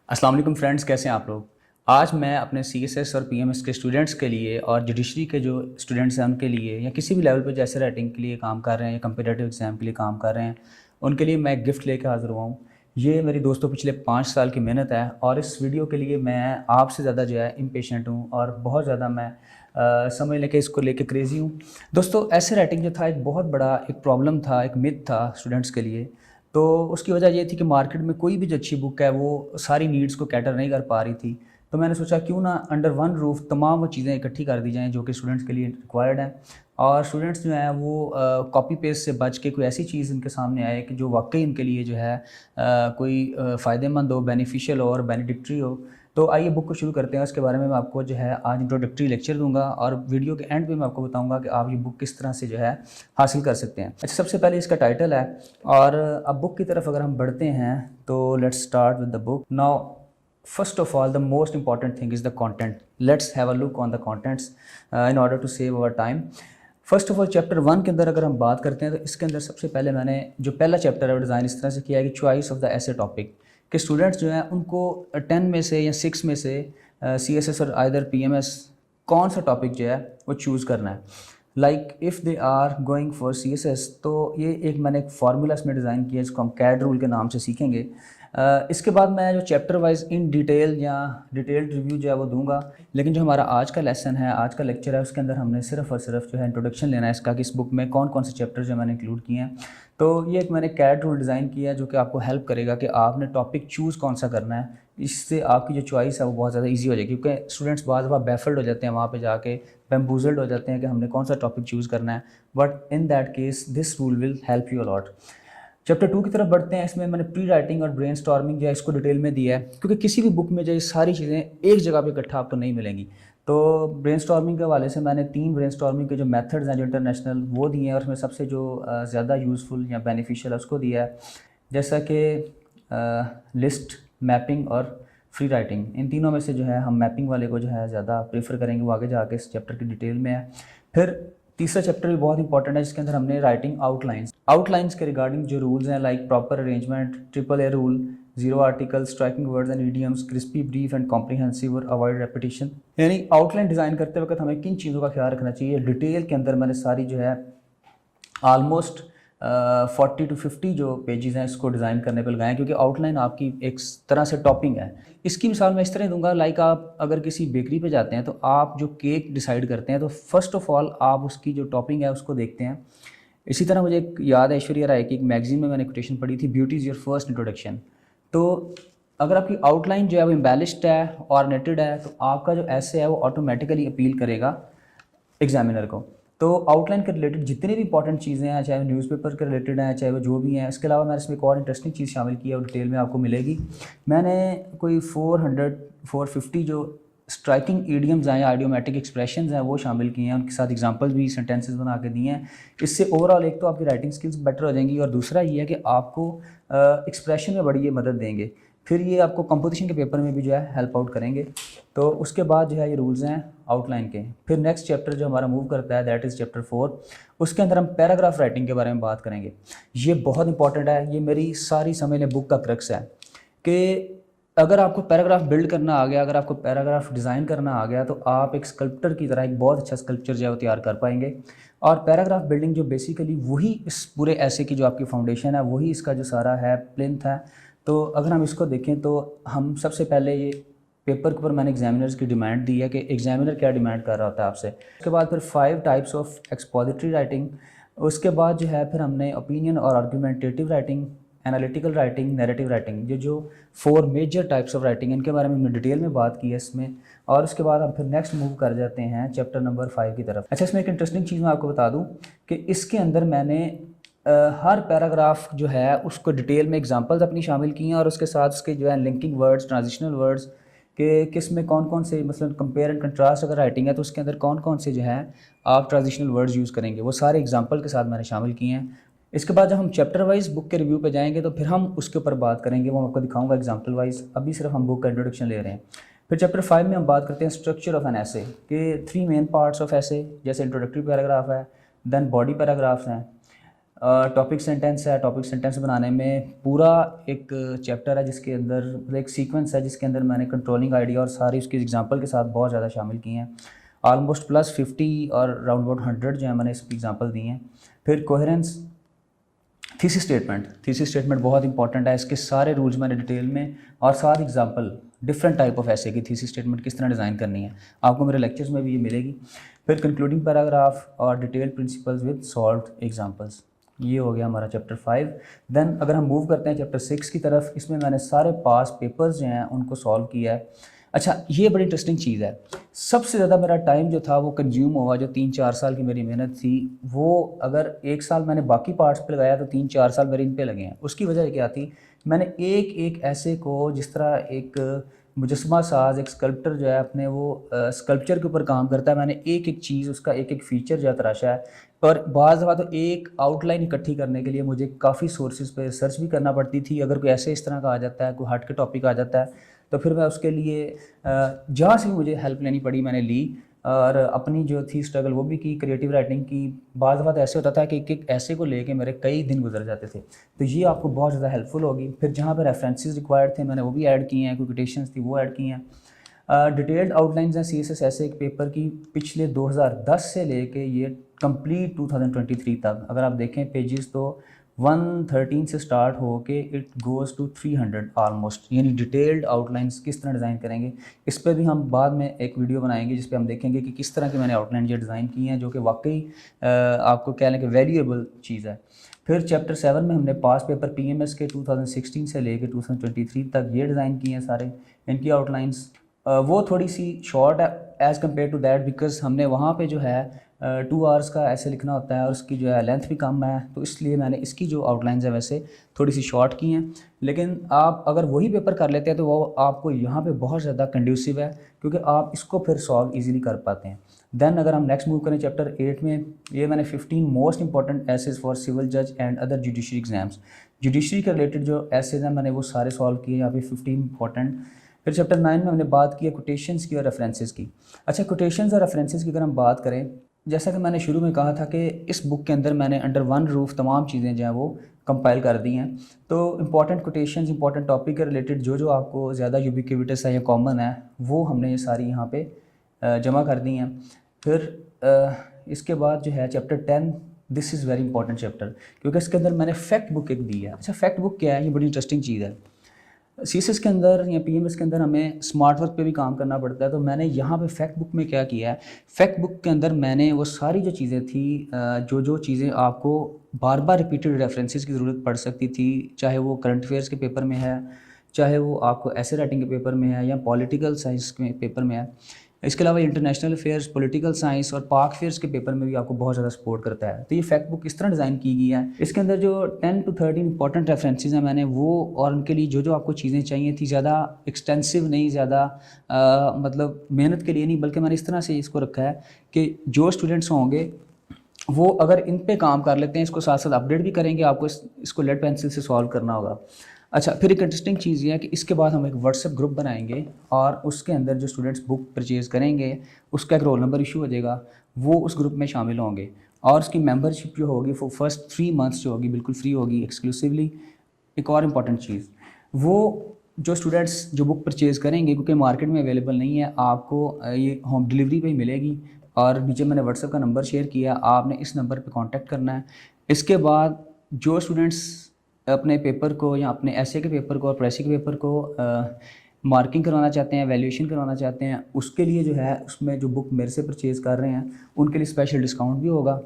अस्सलाम वालेकुम फ्रेंड्स, कैसे हैं आप लोग। आज मैं अपने सीएसएस और पीएमएस के स्टूडेंट्स के लिए और जुडिशरी के जो स्टूडेंट्स हैं उनके लिए या किसी भी लेवल पे जैसे राइटिंग के लिए काम कर रहे हैं या कम्पिटिटिव एग्ज़ाम के लिए काम कर रहे हैं, उनके लिए मैं एक गिफ्ट लेकर हाज़िर हुआ हूँ। ये मेरी दोस्तों पिछले 5 साल की मेहनत है और इस वीडियो के लिए मैं आपसे ज़्यादा जो है इम्पेशेंट हूँ और बहुत ज़्यादा मैं समझ लें कि इसको लेके क्रेज़ी हूँ। दोस्तों, ऐसे राइटिंग जो था एक बहुत बड़ा एक प्रॉब्लम था, एक मिथ था स्टूडेंट्स के लिए। तो उसकी वजह ये थी कि मार्केट में कोई भी जो अच्छी बुक है वो सारी नीड्स को कैटर नहीं कर पा रही थी। तो मैंने सोचा क्यों ना अंडर वन रूफ़ तमाम वो चीज़ें इकट्ठी कर दी जाएँ जो कि स्टूडेंट्स के लिए रिक्वायर्ड हैं और स्टूडेंट्स जो हैं वो कॉपी पेस्ट से बच के कोई ऐसी चीज़ इनके सामने आए कि जो वाक़ई इनके लिए जो है कोई फ़ायदेमंद हो, बेनिफिशियल हो और बेनेडिक्टरी हो। तो आइए बुक को शुरू करते हैं। उसके बारे में मैं आपको जो है आज इंट्रोडक्टरी लेक्चर दूँगा और वीडियो के एंड पे मैं आपको बताऊँगा कि आप ये बुक किस तरह से जो है हासिल कर सकते हैं। अच्छा, सबसे पहले इसका टाइटल है और अब बुक की तरफ अगर हम बढ़ते हैं तो let's start with the book. Now first of all the most important thing is the content. Let's have a look on the contents in order to save our time. First of all chapter 1 के अंदर अगर हम बात करते हैं तो इसके अंदर सबसे पहले मैंने जो पहला चैप्टर है वो डिज़ाइन इस तरह से किया है कि चॉइस ऑफ द ऐसे टॉपिक कि स्टूडेंट्स जो हैं उनको 10 में से या 6 में से CSS और आइदर PMS कौन सा टॉपिक जो है वो चूज़ करना है। Like if they are going for CSS तो ये एक मैंने एक फार्मूला इसमें डिज़ाइन किया है जिसको हम कैड रूल के नाम से सीखेंगे। इसके बाद मैं जो चैप्टर वाइज इन डिटेल या डिटेल्ड रिव्यू जो है वो दूंगा, लेकिन जो हमारा आज का लेसन है, आज का लेक्चर है, उसके अंदर हमने सिर्फ और सिर्फ जो है इंट्रोडक्शन लेना है इसका कि इस बुक में कौन कौन से चैप्टर जो मैंने इंक्लूड किए हैं। तो ये एक मैंने कैड रूल डिज़ाइन किया है जो कि आपको हेल्प करेगा कि आपने टॉपिक चूज़ कौन सा करना है। इससे आपकी जो चॉइस है वो बहुत ज़्यादा ईजी हो जाएगी क्योंकि स्टूडेंट्स बहुत दफ़ा बैफल्ड हो जाते हैं वहाँ पे जाके, बैम्बूजल्ड हो जाते हैं कि हमने कौन सा टॉपिक चूज़ करना है। But in that case this rule will help you a lot. Chapter 2 की तरफ बढ़ते हैं। इसमें मैंने प्री राइटिंग और ब्रेन स्टॉर्मिंग जो है इसको डिटेल में दिया है क्योंकि किसी भी बुक में जो ये सारी चीज़ें एक जगह पे इकट्ठा आपको नहीं मिलेंगी। तो ब्रेन स्टॉर्मिंग के हवाले से मैंने 3 ब्रेन स्टॉर्मिंग के जो मेथड्स हैं जो इंटरनेशनल वो दिए हैं और उसमें सबसे जो ज़्यादा यूज़फुल या बेनिफिशियल है उसको दिया है, जैसा कि लिस्ट, मैपिंग और फ्री राइटिंग। इन तीनों में से जो है हम मैपिंग वाले को जो है ज़्यादा प्रेफर करेंगे, वो आगे जाके इस चैप्टर की डिटेल में है। फिर तीसरा चैप्टर भी बहुत इंपॉर्टेंट है जिसके अंदर हमने राइटिंग आउटलाइंस के रिगार्डिंग जो रूल्स हैं like proper arrangement, triple a rule, 0 article, striking words and idioms, crispy, brief and comprehensive और अवॉइड रेपिटेशन। यानी आउटलाइन डिज़ाइन करते वक्त हमें किन चीज़ों का ख्याल रखना चाहिए। डिटेल के अंदर मैंने सारी जो है ऑलमोस्ट 40 टू 50 जो पेजेस हैं इसको डिज़ाइन करने पे लगाएं क्योंकि आउटलाइन आपकी एक तरह से टॉपिंग है। इसकी मिसाल मैं इस तरह दूंगा, लाइक आप अगर किसी बेकरी पे जाते हैं तो आप जो केक डिसाइड करते हैं तो फर्स्ट ऑफ ऑल आप उसकी जो टॉपिंग है उसको देखते हैं। इसी तरह मुझे एक याद है ऐश्वर्या राय की एक मैगजीन में मैंने कोटेशन पढ़ी थी, beauty is your first introduction. तो अगर आपकी आउटलाइन जो है वो एम्बेलिश्ड है, ऑर्नेटेड है, तो आपका जो ऐसे है वो ऑटोमेटिकली अपील करेगा एग्जामिनर को। तो आउटलाइन के रिलेटेड जितनी भी इंपॉर्टेंट चीज़ें हैं, चाहे वो न्यूज़पेपर के रिलेटेड हैं, चाहे वो जो भी हैं, इसके अलावा मैंने इसमें एक और इंटरेस्टिंग चीज़ शामिल की है और डिटेल में आपको मिलेगी। मैंने कोई 450 जो स्ट्राइकिंग ईडियम्स हैं या आइडियोमेटिक एक्सप्रेशंस हैं वो शामिल किए हैं, उनके साथ एग्जांपल्स भी सेंटेंसेस बना के दिए हैं। इससे ओवरऑल एक तो आपकी राइटिंग स्किल्स बेटर हो जाएंगी और दूसरा ये है कि आपको एक्सप्रेशन में बड़ी ये मदद देंगे। फिर ये आपको कंपोजिशन के पेपर में भी जो है हेल्प आउट करेंगे। तो उसके बाद जो है ये रूल्स हैं आउटलाइन के। फिर नेक्स्ट चैप्टर जो हमारा मूव करता है दैट इज़ चैप्टर 4। उसके अंदर हम पैराग्राफ राइटिंग के बारे में बात करेंगे। ये बहुत इंपॉर्टेंट है, ये मेरी सारी समझ लें बुक का क्रक्स है कि अगर आपको पैराग्राफ बिल्ड करना आ गया, अगर आपको पैराग्राफ डिज़ाइन करना आ गया तो आप एक स्कल्प्टर की तरह एक बहुत अच्छा स्कल्पचर जो है वो तैयार कर पाएंगे। और पैराग्राफ बिल्डिंग जो बेसिकली वही इस पूरे ऐसे की जो आपकी फाउंडेशन है, वही इसका जो सारा है प्लिंथ है। तो अगर हम इसको देखें तो हम सबसे पहले ये पेपर के ऊपर मैंने एग्जामिनर्स की डिमांड दी है कि एग्जामिनर क्या डिमांड कर रहा होता है आपसे। उसके बाद फिर 5 टाइप्स ऑफ एक्सपोजिटरी राइटिंग। उसके बाद जो है फिर हमने ओपिनियन और argumentative writing, analytical writing, narrative writing, ये जो 4 मेजर टाइप्स ऑफ राइटिंग इनके बारे में हमने डिटेल में बात की है इसमें। और उसके बाद हम फिर नेक्स्ट मूव कर जाते हैं चैप्टर नंबर 5 की तरफ। अच्छा, इसमें एक इंटरेस्टिंग चीज़ मैं आपको बता दूं कि इसके अंदर मैंने हर पैराग्राफ जो है उसको डिटेल में एग्जांपल्स अपनी शामिल की हैं और उसके साथ उसके जो है लिंकिंग वर्ड्स, ट्रांजिशनल वर्ड्स कि किस में कौन कौन से, मतलब कंपेयर एंड कंट्रास्ट अगर राइटिंग है तो उसके अंदर कौन कौन से जो है आप ट्रांजिशनल वर्ड्स यूज़ करेंगे, वो सारे एग्जांपल के साथ मैंने शामिल किए हैं। इसके बाद जब हम चैप्टर वाइज बुक के रिव्यू पे जाएंगे तो फिर हम उसके ऊपर बात करेंगे, वो आपको दिखाऊंगा एग्जांपल वाइज। अभी सिर्फ हम बुक का इंट्रोडक्शन ले रहे हैं। फिर चैप्टर 5 में हम बात करते हैं स्ट्रक्चर ऑफ एन ऐसे के 3 मेन पार्ट्स ऑफ ऐसे, जैसे इंट्रोडक्टरी पैराग्राफ है, देन बॉडी पैराग्राफ्स हैं, टॉपिक सेंटेंस है। टॉपिक सेंटेंस बनाने में पूरा एक चैप्टर है जिसके अंदर मतलब एक सीक्वेंस है जिसके अंदर मैंने कंट्रोलिंग आइडिया और सारी उसकी एग्जांपल के साथ बहुत ज़्यादा शामिल किए हैं। ऑलमोस्ट प्लस 50 और राउंड अबाउट 100 जो है मैंने इसकी एग्जांपल दी हैं। फिर कोहेरेंस, थीसिस स्टेटमेंट बहुत इंपॉर्टेंट है। इसके सारे रूल्स मैंने डिटेल में और साथ एग्जांपल डिफरेंट टाइप ऑफ ऐसे की थीसिस स्टेटमेंट किस तरह डिज़ाइन करनी है आपको मेरे लेक्चर्स में भी ये मिलेगी। फिर कंक्लूडिंग पैराग्राफ और detail principles with solved examples, ये हो गया हमारा चैप्टर 5। देन अगर हम मूव करते हैं चैप्टर 6 की तरफ, इसमें मैंने सारे पास पेपर्स जो हैं उनको सॉल्व किया है। अच्छा, ये बड़ी इंटरेस्टिंग चीज़ है। सबसे ज़्यादा मेरा टाइम जो था वो कंज्यूम हुआ, जो 3-4 साल की मेरी मेहनत थी, वो अगर 1 साल मैंने बाकी पार्ट्स पे लगाया तो 3-4 साल मेरे इन पे लगे हैं। उसकी वजह क्या थी, मैंने एक एक ऐसे को, जिस तरह एक मुजस्मा साज, एक स्कल्प्टर जो है अपने वो स्कल्पचर के ऊपर काम करता है, मैंने एक एक चीज़, उसका एक एक फ़ीचर जो है तराशा है। और बाज़ दफ़ा तो एक आउटलाइन इकट्ठी करने के लिए मुझे काफ़ी सोर्सेज पे सर्च भी करना पड़ती थी। अगर कोई ऐसे इस तरह का आ जाता है, कोई हट के टॉपिक आ जाता है, तो फिर मैं उसके लिए जहाँ से भी मुझे हेल्प लेनी पड़ी मैंने ली, और अपनी जो थी स्ट्रगल वो भी की, क्रिएटिव राइटिंग की। बाज़ दफ़ा ऐसे होता था कि एक एक ऐसे को लेके मेरे कई दिन गुजर जाते थे, तो ये आपको बहुत ज़्यादा हेल्पफुल होगी। फिर जहाँ पर रेफरेंसेस रिक्वायर्ड थे मैंने वो भी ऐड किए हैं, कोई कोटेशंस थी वो ऐड की हैं। डिटेल्ड आउटलाइंस हैं CSS ऐसे एक पेपर की पिछले 2010 से लेके ये कंप्लीट 2023 तक। अगर आप देखें पेजेस तो 113 से स्टार्ट हो के इट गोज़ टू 300 आलमोस्ट, यानी डिटेल्ड आउटलाइंस किस तरह डिज़ाइन करेंगे। इस पर भी हम बाद में एक वीडियो बनाएंगे जिस पे हम देखेंगे कि किस तरह की मैंने आउटलाइन ये डिज़ाइन की हैं, जो कि वाकई आपको कह लें कि वैल्यूएबल चीज़ है। फिर चैप्टर 7 में हमने पास पेपर PMS के 2016 से लेके 2023 तक ये डिज़ाइन किए हैं सारे, इनकी आउटलाइंस। वो थोड़ी सी शॉर्ट है as compare to that, because हमने वहाँ पे जो है 2 आवर्स का ऐसे लिखना होता है और उसकी जो है लेंथ भी कम है, तो इसलिए मैंने इसकी जो आउटलाइंस है वैसे थोड़ी सी शॉर्ट की हैं। लेकिन आप अगर वही पेपर कर लेते हैं तो वो आपको यहाँ पे बहुत ज़्यादा कंड्यूसिव है, क्योंकि आप इसको फिर सॉल्व ईजिली कर पाते हैं। देन अगर हम नेक्स्ट मूव करें चैप्टर 8 में, ये मैंने 15 most important essays for civil जज and other judiciary exams, judiciary के रिलेटेड जो एसेज हैं मैंने वो सारे सॉल्व किए यहाँ पे 15 इंपॉर्टेंट। फिर चैप्टर 9 में हमने बात की है कोटेशंस की और रेफरेंसेस की। अच्छा, कोटेशंस और रेफरेंसेस की अगर हम बात करें, जैसा कि मैंने शुरू में कहा था कि इस बुक के अंदर मैंने अंडर वन रूफ तमाम चीज़ें जो हैं वो कंपाइल कर दी हैं। तो इंपॉर्टेंट कोटेशंस, इंपॉर्टेंट टॉपिक के रिलेटेड जो जो आपको ज़्यादा यूबिक्विटस है या कॉमन है, वो हमने ये सारी यहाँ पे जमा कर दी हैं। फिर इसके बाद जो है chapter 10, this is very important chapter, क्योंकि इसके अंदर मैंने फैक्ट बुक एक दी है। अच्छा, फैक्ट बुक क्या है, ये बड़ी इंटरेस्टिंग चीज़ है। CSS के अंदर या PMS के अंदर हमें स्मार्ट वर्क पे भी काम करना पड़ता है, तो मैंने यहाँ पे फैक्ट बुक में क्या किया है, फैक्ट बुक के अंदर मैंने वो सारी जो चीज़ें थी, जो जो चीज़ें आपको बार बार रिपीटेड रेफरेंसेस की ज़रूरत पड़ सकती थी, चाहे वो करंट अफेयर्स के पेपर में है, चाहे वो आपको ऐसे राइटिंग के पेपर में है या पॉलिटिकल साइंस के पेपर में है, इसके अलावा इंटरनेशनल अफेयर्स, पॉलिटिकल साइंस और पाक अफेयर्स के पेपर में भी आपको बहुत ज़्यादा सपोर्ट करता है। तो ये फैक्ट बुक इस तरह डिज़ाइन की गई है, इसके अंदर जो 10 to 13 इंपॉर्टेंट रेफरेंसेस हैं मैंने वो, और उनके लिए जो जो आपको चीज़ें चाहिए थी, ज़्यादा एक्सटेंसिव नहीं, ज़्यादा मतलब मेहनत के लिए नहीं, बल्कि मैंने इस तरह से इसको रखा है कि जो स्टूडेंट्स होंगे वो अगर इन पे काम कर लेते हैं, इसको साथ साथ अपडेट भी करेंगे, आपको इसको लेड पेंसिल से सॉल्व करना होगा। अच्छा, फिर एक इंटरेस्टिंग चीज़ ये है कि इसके बाद हम एक व्हाट्सएप ग्रुप बनाएंगे और उसके अंदर जो स्टूडेंट्स बुक परचेज़ करेंगे उसका एक रोल नंबर इशू हो जाएगा, वो उस ग्रुप में शामिल होंगे, और उसकी मेंबरशिप जो होगी वो फर्स्ट 3 मंथ्स जो होगी बिल्कुल फ्री होगी, एक्सक्लूसिवली। एक और इम्पॉर्टेंट चीज़, वो जो स्टूडेंट्स जो बुक परचेज़ करेंगे, क्योंकि मार्केट में अवेलेबल नहीं है, आपको ये होम डिलीवरी पे ही मिलेगी, और नीचे मैंने व्हाट्सएप का नंबर शेयर किया, आपने इस नंबर पे कांटेक्ट करना है। इसके बाद जो स्टूडेंट्स अपने पेपर को या अपने ऐसे के पेपर को और प्रेसी के पेपर को मार्किंग करवाना चाहते हैं, वैल्यूएशन करवाना चाहते हैं, उसके लिए जो है उसमें जो बुक मेरे से परचेज़ कर रहे हैं उनके लिए स्पेशल डिस्काउंट भी होगा।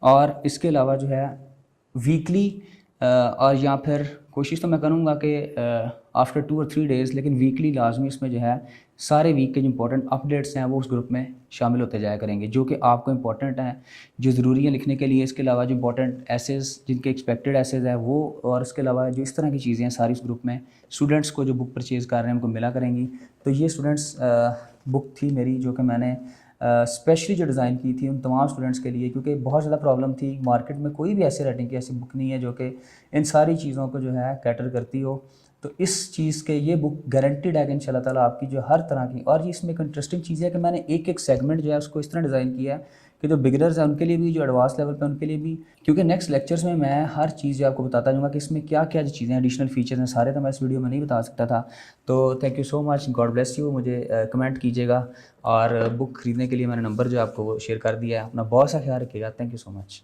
और इसके अलावा जो है वीकली और या फिर कोशिश तो मैं करूँगा कि आफ्टर 2 और 3 डेज़, लेकिन वीकली लाजमी इसमें जो है सारे वीक के जो इंपॉर्टेंट अपडेट्स हैं वो उस ग्रुप में शामिल होते जाया करेंगे, जो कि आपको इंपॉर्टेंट हैं, जो ज़रूरी है लिखने के लिए। इसके अलावा जो इंपॉर्टेंट एसेज, जिनके एक्सपेक्टेड एसेज है वो, और इसके अलावा जो इस तरह की चीज़ें हैं सारी उस ग्रुप में स्टूडेंट्स को जो बुक परचेज़ कर रहे हैं उनको मिला करेंगी। तो ये स्टूडेंट्स बुक थी मेरी, जो कि मैंने स्पेशली जो डिज़ाइन की थी उन तमाम स्टूडेंट्स के लिए, क्योंकि बहुत ज़्यादा प्रॉब्लम थी, मार्केट में कोई भी ऐसे राइटिंग की ऐसी बुक नहीं है जो कि इन सारी चीज़ों को जो है कैटर करती हो। तो इस चीज़ के ये बुक गारंटीड है कि इंशाल्लाह ताला आपकी जो हर तरह की, और ये इसमें एक इंटरेस्टिंग चीज़ है कि मैंने एक एक सेगमेंट जो है उसको इस तरह डिज़ाइन किया है कि जो बिगिनर्स हैं उनके लिए भी, जो एडवांस लेवल पे उनके लिए भी, क्योंकि नेक्स्ट लेक्चर्स में मैं हर चीज़ जो आपको बताता जाऊँगा कि इसमें क्या क्या चीज़ें एडिशनल फीचर्स हैं, सारे तो मैं इस वीडियो में नहीं बता सकता था। तो thank you so much, God bless you. मुझे कमेंट कीजिएगा, और बुक ख़रीदने के लिए मैंने नंबर जो आपको वो शेयर कर दिया है। अपना बहुत सा ख्याल रखिएगा। Thank you so much.